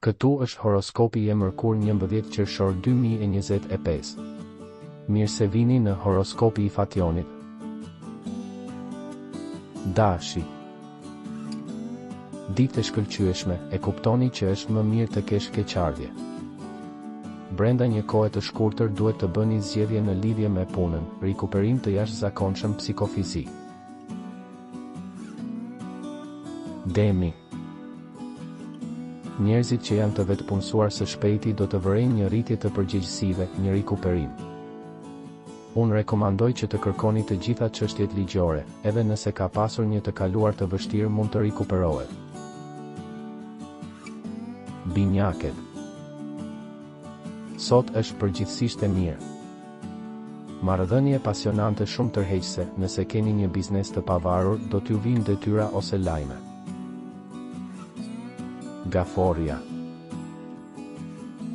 Këtu është horoskopi i Mërkur 11 qershor 2025. Mirë se vini në horoskopi i Fationit. Dashi. Ditë e shkëlqyeshme, e kuptoni që është më mirë të kesh keqardhje. Brenda një kohe të shkurtër duhet të bëni zgjedhje në lidhje me punën, rikuperim të jashtëzakonshëm psikofizik. Demi. Njerëzit që janë të vetëpunësuar së shpejti do të vërejnë një rritje të përgjegjësive, një rikuperim. Unë rekomandoj që të kërkoni të gjitha çështjet ligjore, edhe nëse ka pasur një të kaluar të vështirë mund të rikuperohet. Binjaket. Sot është përgjithsisht e mirë. Marrëdhënie pasionante shumë tërheqëse, nëse keni një biznes të pavarur, do t'ju vinë detyra ose lajme. Gaforja.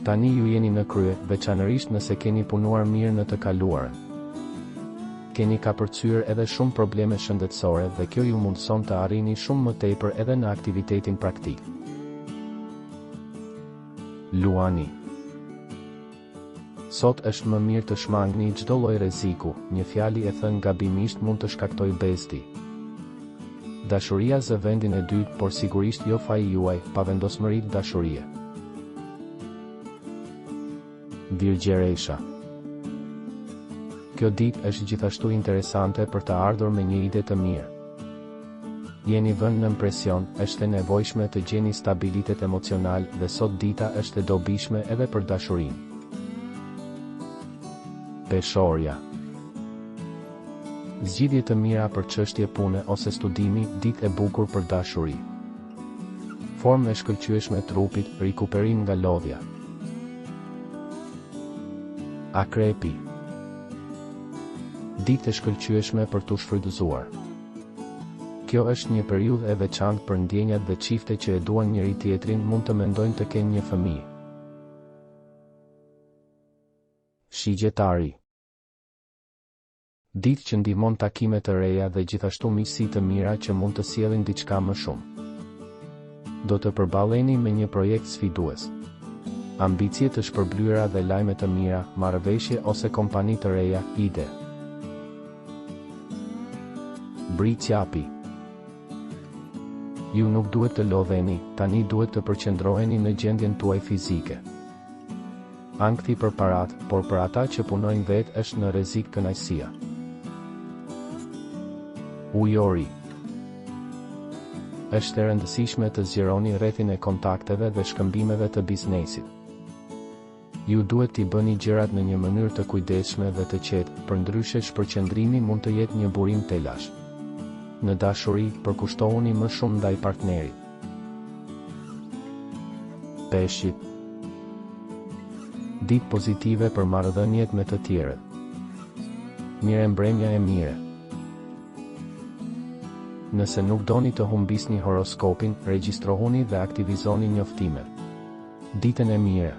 Tani ju jeni në krye, veçanërisht nëse keni punuar mirë në të kaluarën. Keni kapërcyer edhe shumë probleme shëndetësore dhe kjo ju mundson të arrini shumë më tepër edhe në aktivitetin praktik. Luani. Sot është më mirë të shmangni çdo lloj rreziku, një fjali e thënë gabimisht mund të shkaktojë bezdi. Dashuria zë vendin e dytë, por sigurisht jo faji juaj, pa vendosmërit dashurie. Virgjeresha. Kjo ditë është gjithashtu interesante për të ardhur me një ide të mirë. Jeni vënë në presion, është e nevojshme të gjeni stabilitet emocional dhe sot dita është e dobishme edhe për dashurinë. Peshorja. Zgjidhje të mira për çështje pune ose studimi, ditë e bukur për dashuri. Formë e shkëlqyeshme trupit, rikuperim nga lodhja. Akrepi. Ditë e shkëlqyeshme për t'u shfrytëzuar. Kjo është një periudhë e veçantë për ndjenjat dhe çifte që e duan njëri tjetrin mund të mendojnë të kenë një fëmijë. Shigjetari. Ditë që ndihmon takime të reja dhe gjithashtu miqësi të mira që mund të sjellin diçka më shumë. Do të përballeni me një projekt sfidues. Ambicie të shpërblyera dhe lajme të mira, marrëveshje ose kompani të reja, ide. Bricjapi. Ju nuk duhet të lodheni, tani duhet të përqendroheni në gjendjen tuaj fizike. Ankthi për parat, por për ata që punojnë vetë është në rrezik kënaqësia. Ujori. Është e rëndësishme të zgjeroni rrethin e kontakteve dhe shkëmbimeve të biznesit. Ju duhet t'i bëni gjërat në një mënyrë të kujdesshme dhe të qetë, përndryshe shpërqendrimi mund të jetë një burim telash. Në dashuri, përkushtohuni më shumë ndaj partnerit. Peshqit. Ditë pozitive për marrëdhëniet me të tjerët. Mirëmbrëmja e mire. Nëse nuk doni të humbisni horoskopin, regjistrohuni dhe aktivizoni njoftimet. Ditën e mire.